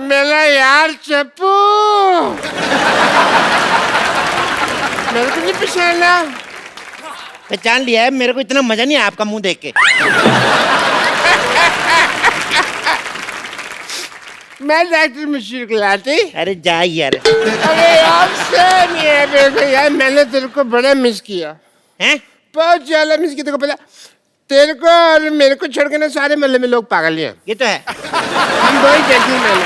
मेरा यार चप्पू, मेरे को नहीं पहचाना। पहचान लिया है, मेरे को इतना मजा नहीं आया आपका मुंह देख के। मैं डॉक्टर मशहूर गुलाटी। अरे जा यार। अरे यार सेम ही है बेटे यार, मैंने तेरे को बड़ा मिस किया हैं? बहुत ज्यादा मिस किया। तेरे को पता, तेरे को और मेरे को छोड़ के ना सारे मोहल्ले में लोग पागल हैं। ये तो है। हम दो ही देखी मैंने।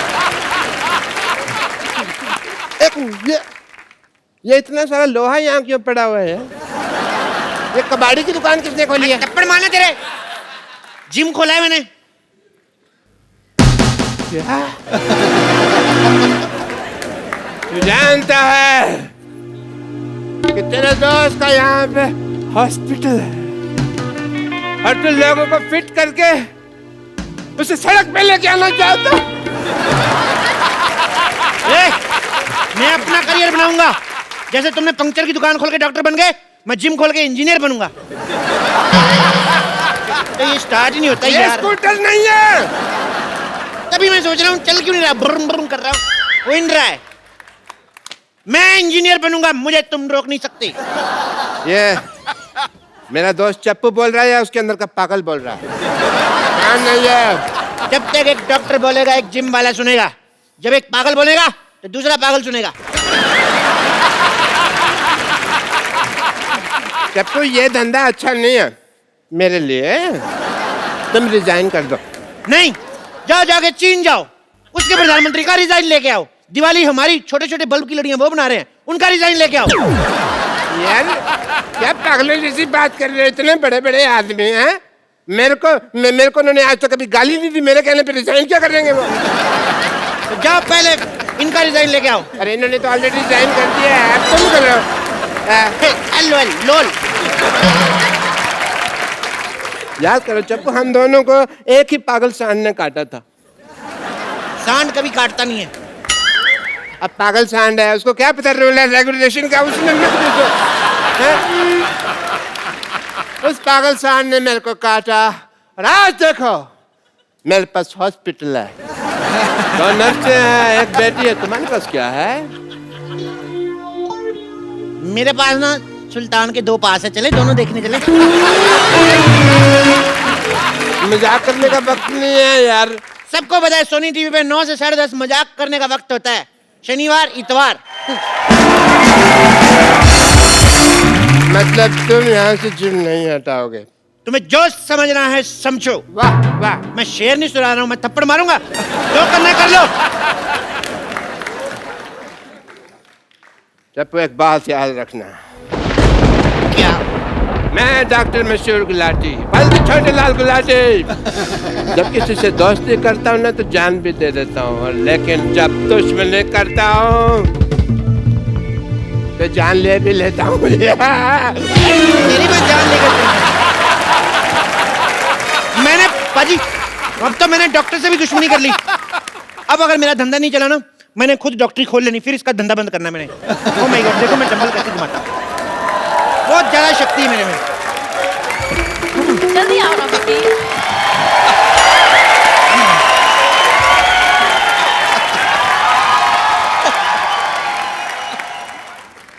ये इतना सारा लोहा यहाँ क्यों पड़ा हुआ है? ये कबाड़ी की दुकान किसने खोली है? थप्पड़ मारना तेरे। जिम खोला है मैंने। क्या? तू जानता है कि तेरे दोस्त का यहाँ पे हॉस्पिटल है और तू लोगों को फिट करके उसे सड़क पे लेके आना चाहता? मैं अपना करियर बनाऊंगा। जैसे तुमने पंक्चर की दुकान खोल के डॉक्टर बन गए, मैं जिम खोल के इंजीनियर बनूंगा। तो ये स्टार्ट ही नहीं होता ये यार। स्कूटर नहीं है। तभी मैं सोच रहा हूँ चल क्यों नहीं रहा, ब्रुम ब्रुम कर रहा हूँ, हो ही नहीं रहा है। मैं इंजीनियर बनूंगा, मुझे तुम रोक नहीं सकते। ये मेरा दोस्त चप्पू बोल रहा है या उसके अंदर का पागल बोल रहा है? हाँ नहीं है। जब तक एक डॉक्टर बोलेगा एक जिम वाला सुनेगा, जब एक पागल बोलेगा तो दूसरा पागल सुनेगा। चप्पू ये धंधा अच्छा नहीं है मेरे लिए, तुम रिजाइन कर दो। नहीं, जाओ जाके चीन जाओ, उसके प्रधानमंत्री का रिजाइन लेके आओ। दिवाली हमारी छोटे छोटे बल्ब की लड़ियां वो बना रहे हैं, उनका रिजाइन लेके आओ। यार क्या पागलों जैसी बात कर रहे हो? इतने बड़े बड़े आदमी हैं, मेरे को उन्होंने आज तक कभी गाली नहीं दी, मेरे कहने पे रिजाइन क्या करेंगे वो? तो जाओ पहले इनका रिजाइन लेके आओ। अरे इन्होंने तो ऑलरेडी रिजाइन कर दिया है, अब तुम कर रहे हो। लोल लोल। याद करो चप्पू, हम दोनों को एक ही पागल सांड ने काटा था। सांड कभी काटता नहीं है। अब पागल सांड है, उसको क्या पता रूल है रेगुलेशन का, उसने मत पूछो। उस पागल सांड ने मेरे को काटा और आज देखो मेरे पास हॉस्पिटल है, दो नर्सें हैं, एक बेटी है। तुम्हारे पास क्या है? मेरे पास ना सुल्तान के 2 पास है, चले दोनों देखने चले। मजाक करने का वक्त नहीं है यार। सबको पता है सोनी टीवी पे 9 से 10:30 मजाक करने का वक्त होता है, शनिवार इतवार। मतलब तुम यहाँ से जिम नहीं हटाओगे? तुम्हें जो समझना है समझो। वाह वाह। मैं शेर नहीं सुना रहा हूँ, मैं थप्पड़ मारूंगा, जो करना है कर लो। चप्पू एक बात याद रखना। क्या? मैं डॉक्टर मशहूर गुलाटी, बल्कि छोटे लाल गुलाटी। जब किसी से दोस्ती करता हूँ ना तो जान भी दे देता हूँ, और लेकिन जब दुश्मनी करता हूँ तो जान ले भी लेता हूँ। मेरी मैं जान लेकर मैंने पाजी, अब तो मैंने डॉक्टर से भी दुश्मनी कर ली। अब अगर मेरा धंधा नहीं चला ना, मैंने खुद डॉक्टरी खोल लेनी, फिर इसका धंधा बंद करना मैंने। ओह माय गॉड, देखो मैं डंबल कैसे घुमाता हूँ, बहुत ज्यादा शक्ति है मेरे में। जल्दी आओ ना बेटी।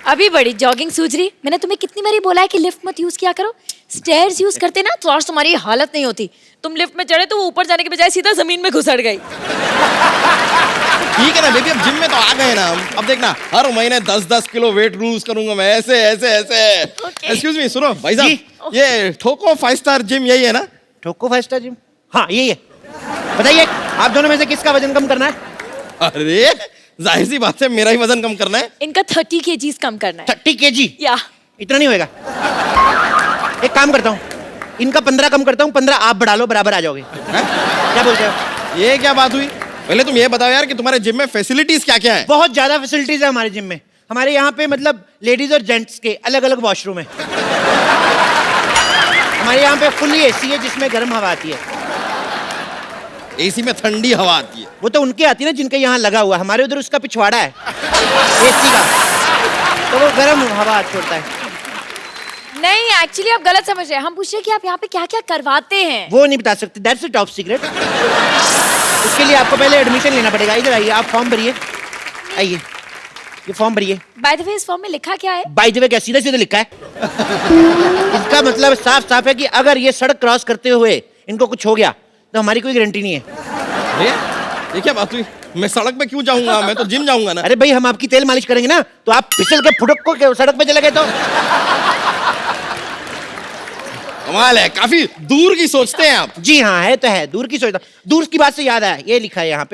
अभी बड़ी जॉगिंग सूझ रही। मैंने तुम्हें कितनी बारी बोला है कि लिफ्ट मत यूज किया करो। स्टेयर्स यूज करते ना तो आज तुम्हारी हालत नहीं होती। तुम लिफ्ट में चढ़े तो वो ऊपर जाने के बजाय सीधा जमीन में घुसड़ गई। ठीक है ना बेबी, अब जिम में तो आ गए ना हम। अब देखना हर महीने 10-10 किलो वेट लूज करूंगा मैं, ऐसे ऐसे ऐसे। एक्सक्यूज मी, सुनो भाई साहब, ये ठोको 5 स्टार जिम यही है ना? ठोको 5 स्टार जिम, हाँ यही है। बताइए आप दोनों में से किसका वजन कम करना है? अरे जाहिर सी बात है मेरा ही वजन कम करना है। इनका 30 kg कम करना है। 30 kg? या इतना नहीं होएगा। एक काम करता हूँ, इनका 15 कम करता हूँ, 15 आप बढ़ा लो, बराबर आ जाओगे। क्या बोलते हो? ये क्या बात हुई? पहले तुम ये बताओ यार कि तुम्हारे जिम में फैसिलिटीज क्या क्या है? बहुत ज्यादा फैसिलिटीज है हमारे जिम में। हमारे यहाँ पे मतलब लेडीज और जेंट्स के अलग अलग वॉशरूम है। हमारे यहाँ पे फुल्ली एसी है जिसमें गर्म हवा आती है। एसी में ठंडी हवा आती है? वो तो उनके आती है ना जिनके यहाँ लगा हुआ, हमारे उधर उसका पिछवाड़ा है एसी का, तो वो गर्म हवा छोड़ता है। नहीं एक्चुअली आप गलत समझ रहे हैं, हम पूछ रहे हैं कि आप यहाँ पे क्या क्या करवाते हैं। वो नहीं बता सकते, दैट्स टॉप सीक्रेट। उसके लिए आपको पहले एडमिशन लेना पड़ेगा। इधर आइए, आप फॉर्म भरिए, आइए ये फॉर्म भरिए। बाय द वे इस फॉर्म में लिखा क्या है? बाय द वे क्या सीधे सीधे लिखा है? इसका मतलब साफ साफ है कि अगर ये सड़क क्रॉस करते हुए इनको कुछ हो गया तो हमारी कोई गारंटी नहीं है। ये क्या बात हुई? मैं सड़क पे क्यों जाऊंगा, मैं तो जिम जाऊंगा ना। अरे भाई हम आपकी तेल मालिश करेंगे ना, तो आप फिसल के फुटक को सड़क पे चले गए तो कमाल है, काफी दूर की सोचते हैं आप। जी हाँ, है तो है, दूर की सोचता। दूर की बात से याद आया, ये लिखा है यहाँ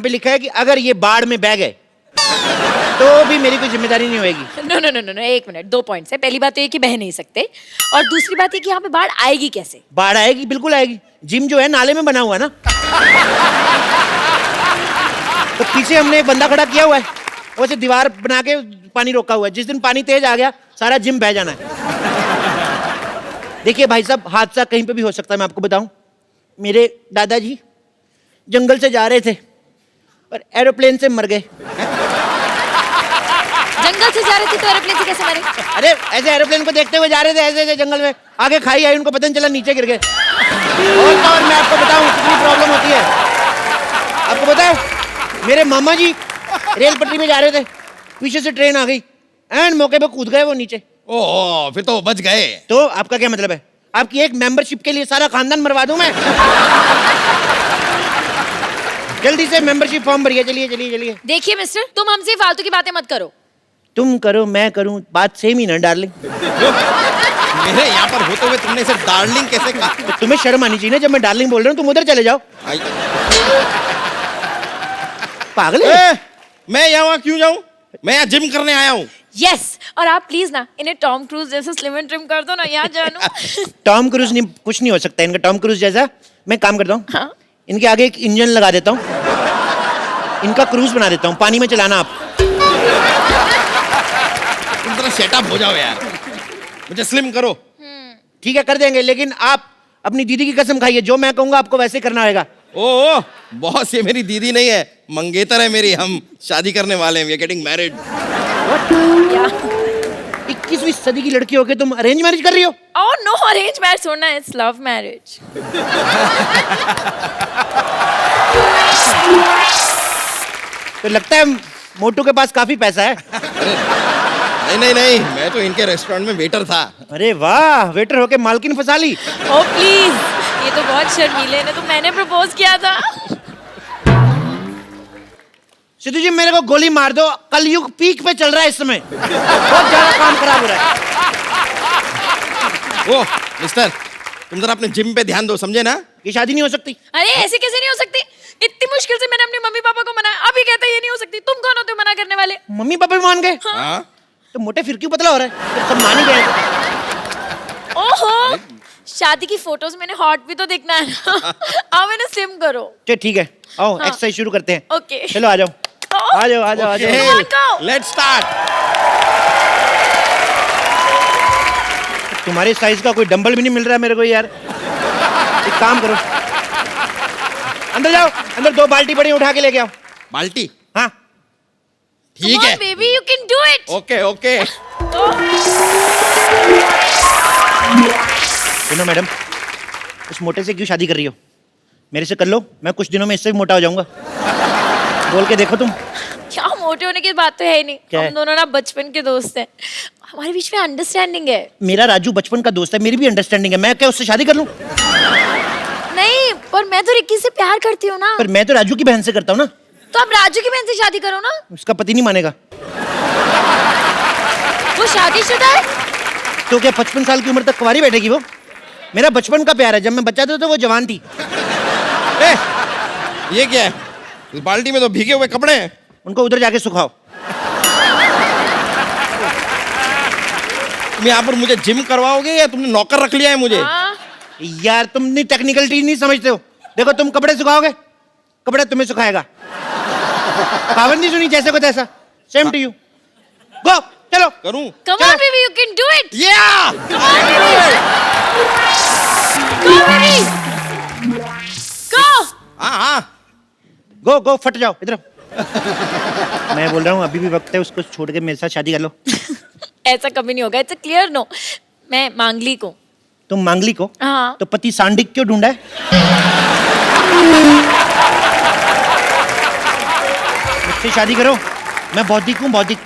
पे लिखा है कि अगर ये बाढ़ में बह गए तो भी मेरी कोई जिम्मेदारी नहीं होगी। नो नो नो नो, एक मिनट, 2 पॉइंट्स है। पहली बात तो ये कि बह नहीं सकते, और दूसरी बात ये कि यहाँ पे बाढ़ आएगी कैसे? बाढ़ आएगी, बिल्कुल आएगी। जिम जो है नाले में बना हुआ है ना, तो पीछे हमने एक बंदा खड़ा किया हुआ है, वैसे दीवार बना के पानी रोका हुआ है। जिस दिन पानी तेज आ गया सारा जिम बह जाना है। देखिए भाई साहब, हादसा कहीं पे भी हो सकता है। मैं आपको बताऊं, मेरे दादाजी जंगल से जा रहे थे और एरोप्लेन से मर गए। जंगल से जा रहे थे तो एरोप्लेन से कैसे मरे? अरे ऐसे एरोप्लेन को देखते हुए जा रहे थे, ऐसे ऐसे जंगल में, आगे खाई आई, उनको पता नहीं चला, नीचे गिर गए। और मैं आपको बताऊं कितनी प्रॉब्लम होती है। आपको पता है, मेरे मामा जी रेल पटरी में जा रहे थे, पीछे से ट्रेन आ गई, एंड मौके पे कूद गए वो नीचे। ओह, फिर तो बच गए। तो आपका क्या मतलब है? आपकी एक मेंबरशिप के लिए सारा खानदान मरवा दूं मैं? जल्दी से मेंबरशिप फॉर्म भरिए, चलिए चलिए चलिए। देखिए मिस्टर, तुम हमसे फालतू की बातें मत करो। तुम करो मैं करूं, बात सेम ही ना डार्लिंग। मेरे यहाँ पर होते हुए तुमने सिर्फ डार्लिंग कैसे कहा? तुम्हें शर्म आनी चाहिए ना, जब मैं डार्लिंग बोल रहा हूँ तुम उधर चले जाओ। पागल है? मैं यहाँ क्यों जाऊँ? मैं यहाँ जिम करने आया हूँ। यस, और आप प्लीज ना इन्हें टॉम क्रूज जैसा स्लिम एंड ट्रिम कर दो ना, यहाँ जानू। टॉम क्रूज नहीं, कुछ नहीं हो सकता इनका टॉम क्रूज जैसा। मैं काम करता हूँ, हाँ? इनके आगे एक इंजन लगा देता हूँ, इनका क्रूज बना देता हूँ, पानी में चलाना आप। तुम जरा सेटअप हो जाओ यार, मुझे स्लिम करो। ठीक है कर देंगे, लेकिन आप अपनी दीदी की कसम खाइए, जो मैं कहूँगा आपको वैसे करना होगा। ओह बॉस, ये मेरी दीदी नहीं है, मंगेतर है मेरी। हम शादी करने वाले हैं, वी आर गेटिंग मैरिड। 21वीं सदी की लड़की होके तुम अरेंज मैरिज कर रही हो? ओह नो, अरेंज मैरिज छोड़ना है, इट्स लव मैरिज। तो लगता है मोटू के पास काफी पैसा है। नहीं नहीं नहीं, मैं तो इनके रेस्टोरेंट में वेटर था। अरे वाह, वेटर होके मालकिन फंसा ली। ओह प्लीज, ये तो बहुत शर्मीले ने, तो मैंने प्रपोज किया था। सिद्धू जी मेरे को गोली मार दो, कलयुग पीक पे चल रहा है इस समय, बहुत ज्यादा काम खराब हो रहा है। ओह मिस्टर, तुम जरा अपने जिम पे ध्यान दो, समझे ना? ये शादी नहीं हो सकती। अरे ऐसे कैसे नहीं हो सकती? इतनी मुश्किल से मैंने अपने मम्मी पापा को मनाया, अभी कहते हैं ये नहीं हो सकती। तुम कौन होते हो मना करने वाले? मम्मी पापा भी मान गए? हाँ? तो मोटे फिर क्यों पतला हो रहा है? तो सब मान ही गए। ओहो, शादी की फोटोज मैंने हॉट भी तो देखना है ना। आओ मैंने स्लिम करो। ठीक है, आओ हाँ। एक्सरसाइज शुरू करते हैं। ओके। चलो आ जाओ, आ जाओ आ जाओ आ जाओ। Come on, go. Let's start. तुम्हारे साइज का कोई डंबल भी नहीं मिल रहा है मेरे को यार। एक काम करो, अंदर जाओ, अंदर 2 बाल्टी पड़ी, उठा के लेके आओ। बाल्टी? हाँ ठीक है। Baby you can do it. Okay okay. सुनो मैडम, उस मोटे से क्यों शादी कर रही हो? मेरे से कर लो, मैं कुछ दिनों में इससे भी मोटा हो जाऊंगा। बोल के देखो तुम। क्या मोटे होने की बात तो है ही नहीं। क्या हम है? दोनों ना बचपन के दोस्त हैं, हमारे बीच में अंडरस्टैंडिंग है। मेरा राजू बचपन का दोस्त है, मेरी भी अंडरस्टैंडिंग है, मैं क्या उससे शादी कर लूं? नहीं, पर मैं तो रिक्की से प्यार करती हूँ ना। पर मैं तो राजू की बहन से करता हूँ ना। तो आप राजू की बहन से शादी करो ना। उसका पति नहीं मानेगा। वो शादीशुदा है। तो क्या 55 साल की उम्र तक कुंवारी बैठेगी वो? मेरा बचपन का प्यार है, जब मैं बच्चा था तो वो जवान थी। ए, ये क्या है? इस बाल्टी में तो भीगे हुए कपड़े हैं। उनको उधर जाके सुखाओ। तुम यहाँ पर मुझे जिम करवाओगे या तुमने नौकर रख लिया है मुझे? हाँ। यार तुम नहीं टेक्निकल चीज नहीं समझते हो। देखो तुम कपड़े सुखाओगे, कपड़े तुम्हें सुखाएगा। कहावत नहीं सुनी, जैसे को तैसा, सेम टू यू। गो, चलो। करूं? Come on baby, you can do it. या! Come on baby. Go baby. Go. हाँ। गो गो, फट जाओ इधर। मैं बोल रहा हूँ अभी भी वक्त है, उसको छोड़ के मेरे साथ शादी कर लो। ऐसा कभी नहीं होगा, इट्स अ क्लियर नो। मैं मांगलिक हूँ। तुम मांगलिक हो? हाँ। तो पति सांडिक क्यों ढूंढा है? मुझसे शादी करो, मैं बौद्धिक हूँ, बौद्धिक।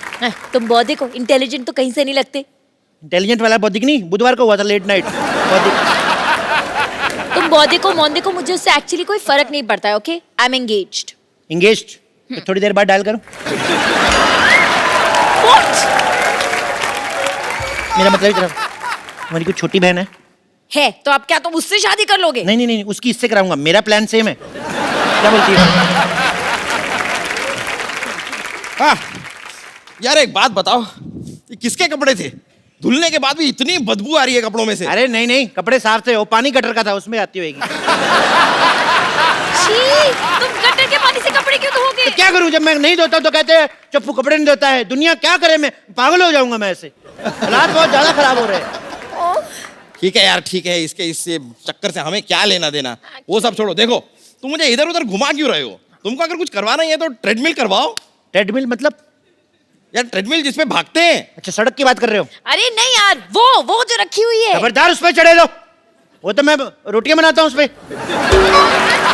तुम बौद्धिक हो, इंटेलिजेंट तो कहीं से नहीं लगते। इंटेलिजेंट वाला बौद्धिक नहीं, बुधवार को हुआ था लेट नाइट बौद्धिक। तुम बौद्धिक हो मौद्धिक हो, मुझे उससे एक्चुअली कोई फर्क नहीं पड़ता है। Okay, I am engaged. Engaged? तो थोड़ी देर बाद डायल करो। मेरा मतलब इतना, हमारी कोई छोटी बहन है तो आप क्या तुम उससे शादी कर लोगे? नहीं नहीं नहीं, उसकी इससे कराऊंगा, मेरा प्लान सेम है। क्या बोलती है? हाँ यार एक बात बताओ, ये किसके कपड़े थे? धुलने के बाद भी इतनी बदबू आ रही है कपड़ों में से। अरे नहीं नहीं, कपड़े साफ थे, वो पानी गटर का था, उसमें आती होगी। तुम गटर के पानी से कपड़े क्यों धोगे? तो क्या करूं, जब मैं नहीं धोता तो कहते हैं चप्पू कपड़े नहीं धोता है। दुनिया क्या करे, मैं पागल हो जाऊंगा मैं ऐसे। हालात बहुत ज्यादा खराब हो रहे हैं। ठीक है यार ठीक है, इसके इससे चक्कर से हमें क्या लेना देना, वो सब छोड़ो। देखो तुम मुझे इधर उधर घुमा क्यों रहे हो? तुमको अगर कुछ करवाना ही है तो ट्रेडमिल करवाओ। ट्रेडमिल मतलब? यार ट्रेडमिल जिसपे भागते हैं। अच्छा, सड़क की बात कर रहे हो? अरे नहीं यार, वो जो रखी हुई है। खबरदार उस पर चढ़े लो, वो तो मैं रोटियां बनाता हूँ उस पे।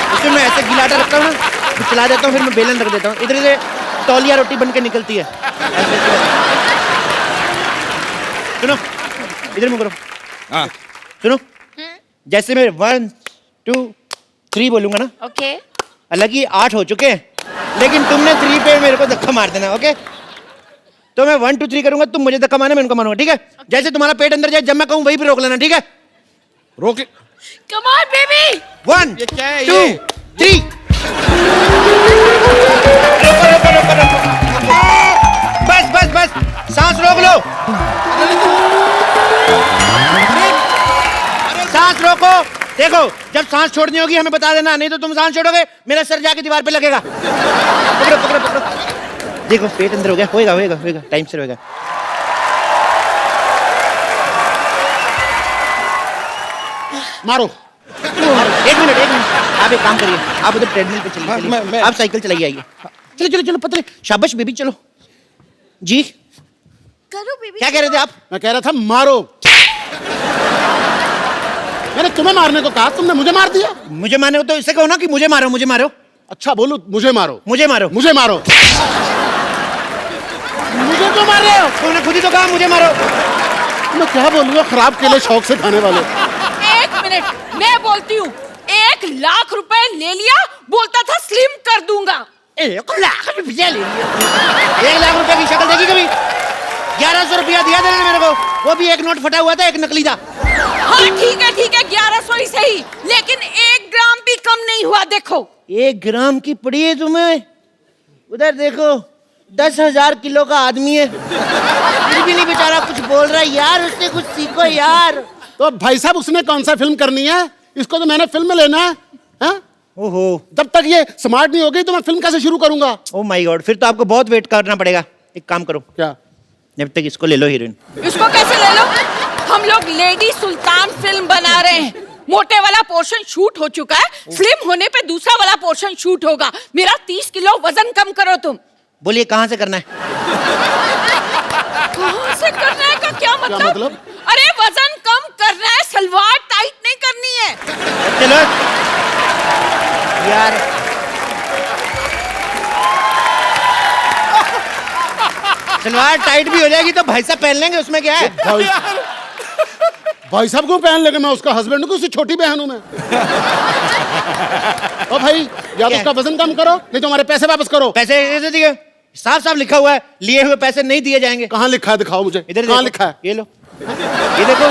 उसमें मैं ऐसे गिलाटा रखता हूँ ना, फिर चला देता हूँ, फिर मैं बेलन रख देता हूँ, इधर से तौलिया रोटी बन के निकलती है। सुनो, इधर मुँह करो। हाँ सुनो, जैसे मैं 1 2 3 बोलूंगा ना, ओके। हालांकि 8 हो चुके हैं, लेकिन तुमने 3 पे मेरे को धक्का मार देना। ओके, तो मैं 1 2 3 करूंगा, तुम मुझे धक्का मारना, मैं उनको मारूंगा। ठीक है? जैसे तुम्हारा पेट अंदर जाए, जब मैं कहूँ वहीं पे रोक लेना। ठीक है? रोक। Come on baby. 1 ये क्या है 2 ये? 3। रोको रोको रोको रोको, बस बस बस, सांस रोक लो, सांस रोको। देखो, जब सांस छोड़नी होगी हमें बता देना, नहीं तो तुम सांस छोड़ोगे मेरा सर जाके दीवार पे लगेगा। पकड़ो पकड़ो पकड़ो। देखो पेट अंदर हो गया, होएगा होएगा होएगा, टाइम से होएगा। मारो। एक मिनट आप एक काम करिए, आप उधर ट्रेडमिल पे हाँ, चलिए, मैं- आप साइकिल चलाइए, आइए। चलो चलो चलो पतले, शाबाश बेबी, चलो जी। करो बेबी। क्या कह रहे थे आप? मैं कह रहा था मारो। मैंने तुम्हें मारने को कहा, तुमने मुझे मार दिया। मुझे मारे हो तो इससे कहो ना कि मुझे मारो, मुझे मारो। अच्छा बोलो, मुझे मारो। मुझे मारो। मुझे मारो। मुझे क्यों मार रहे हो? तुमने खुद ही तो कहा मुझे मारो। मैं क्या बोलूंगा, खराब केले शौक से खाने वाले। एक मिनट, मैं बोलती हूँ। 1 लाख रुपए ले लिया, बोलता था स्लिम कर दूंगा। 1 लाख रुपया ले लिया। 1 लाख रुपया की शक्ल देखी कभी? 1100 रुपया दिया था मेरे को, वो भी एक नोट फटा हुआ था, एक नकली था। हाँ ठीक है 1100 ही सही, लेकिन 1 ग्राम भी कम नहीं हुआ। देखो 1 ग्राम की पड़ी है तुम्हें? उधर देखो, 10,000 किलो का आदमी है, फिर भी नहीं बेचारा कुछ बोल रहा है। यार उससे कुछ सीखो यार। तो भाई साहब उसने कौन सा फिल्म करनी है? इसको तो मैंने फिल्म में लेना है, हाँ? ओहो, जब तक ये स्मार्ट नहीं होगी तो मैं फिल्म कैसे शुरू करूंगा? ओ माय गॉड, फिर तो आपको बहुत वेट करना पड़ेगा। एक काम करो, क्या? जब तक इसको ले लो हीरोइन। इसको कैसे ले लो? हम लोग लेडी सुल्तान फिल्म बना रहे हैं। मोटे वाला पोर्शन शूट हो चुका है, स्लिम होने पे दूसरा वाला पोर्शन शूट होगा। मेरा 30 किलो वजन कम करो तुम। बोलिए कहाँ से करना है? कहाँ से करना है का क्या मतलब? अरे वजन कम करना है, सलवार टाइट नहीं करनी है। चलो यार, सलवार टाइट भी हो जाएगी तो भाई साहब पहन लेंगे, उसमें क्या है? भाई साहब को पहन लेंगे, मैं उसका हस्बैंड हूँ, उससे छोटी बहन हूँ मैं। ओ भाई, या तो उसका वजन कम करो, नहीं तो हमारे पैसे वापस करो। पैसे कैसे दिए? साफ साफ लिखा हुआ है, लिए हुए पैसे नहीं दिए जाएंगे। कहाँ लिखा है? दिखाओ मुझे। इधर कहाँ देखो, लिखा है? ये लो, ये देखो,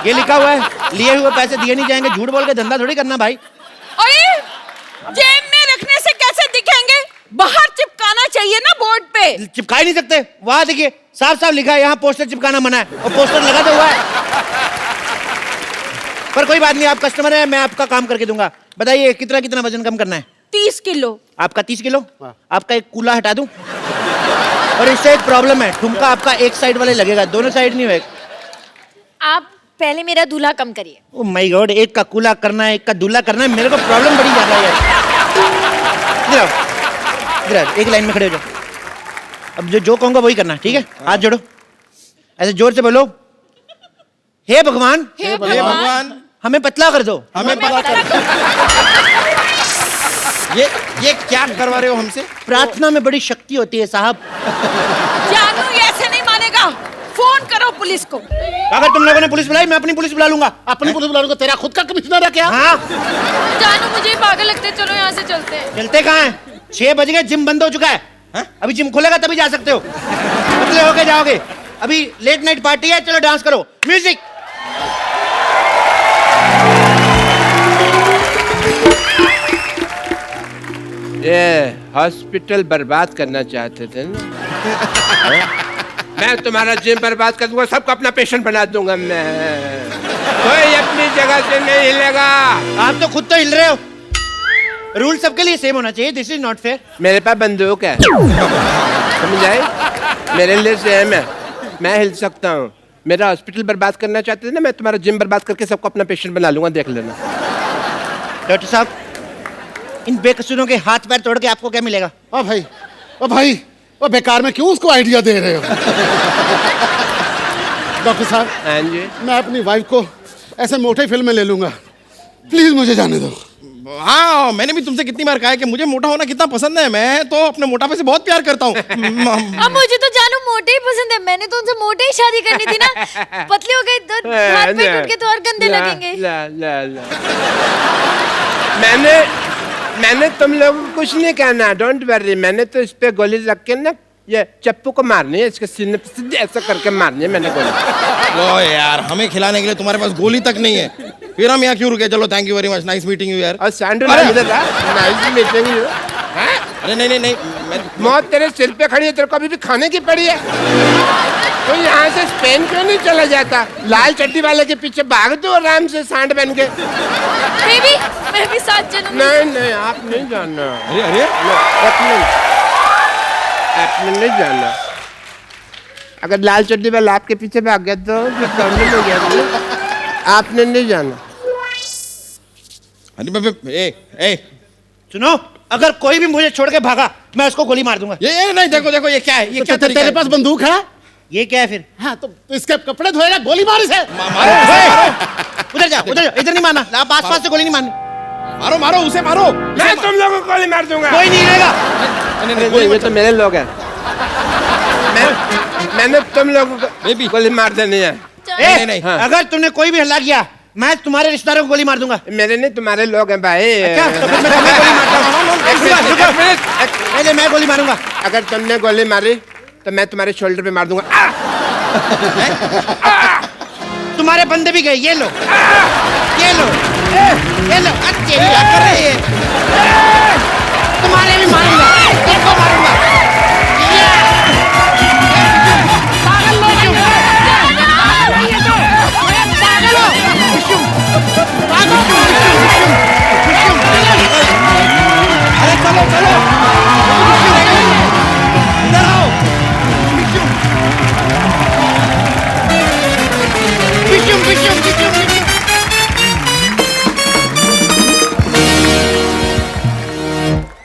ये लिखा हुआ है, लिए हुए पैसे दिए नहीं जाएंगे। झूठ बोल के धंधा थोड़ी करना भाई। अरे जेब में रखने से कैसे दिखेंगे? बाहर चिपकाना चाहिए ना बोर्ड पे। चिपका ही नहीं सकते, वहां देखिए साफ साफ लिखा है, यहाँ पोस्टर चिपकाना मना है, और पोस्टर लगा तो हुआ है। पर कोई बात नहीं, आप कस्टमर है, मैं आपका काम करके दूंगा। बताइए कितना कितना वजन कम करना है? 30 किलो। आपका 30 किलो? आपका एक कूला हटा दूं? और इससे एक प्रॉब्लम है, ठुमका आपका एक साइड वाले लगेगा, दोनों साइड नहीं होगा। आप पहले मेरा दूल्हा कम करिए। ओ माय गॉड, एक का कूला करना है, एक का दूल्हा करना है, मेरे को प्रॉब्लम बड़ी ज्यादा है यार। इधर आओ, इधर आओ, एक लाइन में खड़े हो जाओ। अब जो कहूंगा वही करना, ठीक है? हाथ जोड़ो, ऐसे जोर से बोलो, हे भगवान हे भगवान हमें पतला कर दो। हमें पता कर ये क्या करवा रहे हो हमसे? प्रार्थना में बड़ी शक्ति होती है साहब। जानू ये ऐसे नहीं मानेगा, फोन करो पुलिस को। अगर तुम लोगों ने पुलिस बुलाई मैं अपनी पुलिस बुला लूंगा। अपनी पुलिस बुला लूंगा, तेरा खुद का कमिश्नर है क्या? हाँ जानू मुझे ही पागल लगते हैं, चलो यहाँ से चलते हैं। चलते कहाँ हैं? 6 बज गए, जिम बंद हो चुका है। अभी जिम खुलेगा तभी जा सकते हो। पतले होके जाओगे। अभी लेट नाइट पार्टी है, चलो डांस करो। म्यूजिक। ये हॉस्पिटल बर्बाद करना चाहते थे ना? मैं तुम्हारा जिम बर्बाद कर दूंगा, सबको अपना पेशेंट बना दूंगा मैं। कोई अपनी जगह से नहीं हिलेगा। आप तो खुद तो हिल रहे हो। रूल सबके लिए सेम होना चाहिए। This is not fair. मेरे पास बंदूक है, समझ आई? मेरे लिए सेम है, मैं हिल सकता हूँ। मेरा हॉस्पिटल बर्बाद करना चाहते थे ना, मैं तुम्हारा जिम बर्बाद करके सबको अपना पेशेंट बना लूंगा, देख लेना। डॉक्टर साहब, इन बेकसूरों के हाथ पैर तोड़ के आपको क्या मिलेगा? ओ भाई ओ बेकार में क्यों उसको आइडिया दे रहे हो? डॉक्टर साहब, हाँ जी। मैं अपनी वाइफ को ऐसे मोटे फिल्म में ले लूंगा, प्लीज मुझे जाने दो। हाँ, मैंने भी तुमसे कितनी बार कहा है कि मुझे मोटा होना कितना पसंद है। मैं तो अपने मोटापे से बहुत प्यार करता हूँ। अब मुझे तो जानू मोटे ही पसंद है, मैंने तो उनसे मोटे ही शादी करनी थी ना। पतले हो गए तो हाथ पैर टूट के तो और गंदे लगेंगे। ला। मैंने तुम लोगों को कुछ नहीं कहना, डोंट वरी। मैंने तो इस पे गोली रख के ना, ये चप्पू को मारनी है, इसके सीने पे सीधे ऐसा करके मारनी है मैंने गोली। लो यार, हमें खिलाने के लिए तुम्हारे पास गोली तक नहीं है, फिर हम यहाँ क्यों रुके? चलो, thank you very much, nice meeting you यार। और सैंडल नाइस मीटिंग यू। अरे नहीं, मौत तेरे सिर पे खड़ी है, तेरे को अभी भी खाने की पड़ी है। तो यहाँ से स्पेन क्यों नहीं चला जाता? लाल चड्डी वाले के पीछे भाग दो आराम से, सांड बन के। बेबी मैं भी साथ चलूंगी। नहीं, आप नहीं जाना। अरे आपने नहीं जाना। अगर लाल चड्डी वाला आपके पीछे भाग गया तो फिर प्रॉब्लम हो गया। आपने नहीं जाना। ए, सुनो, अगर कोई भी मुझे छोड़ के भागा मैं उसको गोली मार दूंगा। ये नहीं, देखो ये क्या है? ये क्या तरीका तेरे है? पास बंदूक है? ये क्या है फिर? हाँ, तो इसके कपड़े धोएगा, गोली मार इसे। उधर जा, इधर नहीं मारना। आप आसपास से गोली नहीं मारनी। मारो उसे मारो। मैं तुम लोगों को गोली मार दूंगा। कोई नहीं रहेगा। नहीं, ये तो मेरे लोग हैं। मैंने तुम लोगों को गोली मार देनी है। नहीं। हाँ। अगर तुमने कोई भी हल्ला किया मैं तुम्हारे रिश्तेदारों को गोली मार दूंगा। मेरे नहीं, तुम्हारे लोग हैं भाई। अच्छा, तो फिर मैं तुम्हें गोली मारता हूँ। पहले मैं गोली मारूंगा। अगर तुमने गोली मारी तो मैं तुम्हारे शोल्डर पे मार दूंगा। तुम्हारे बंदे भी गए, ये लो। ये लो। अच्छे क्या कर रहे हैं?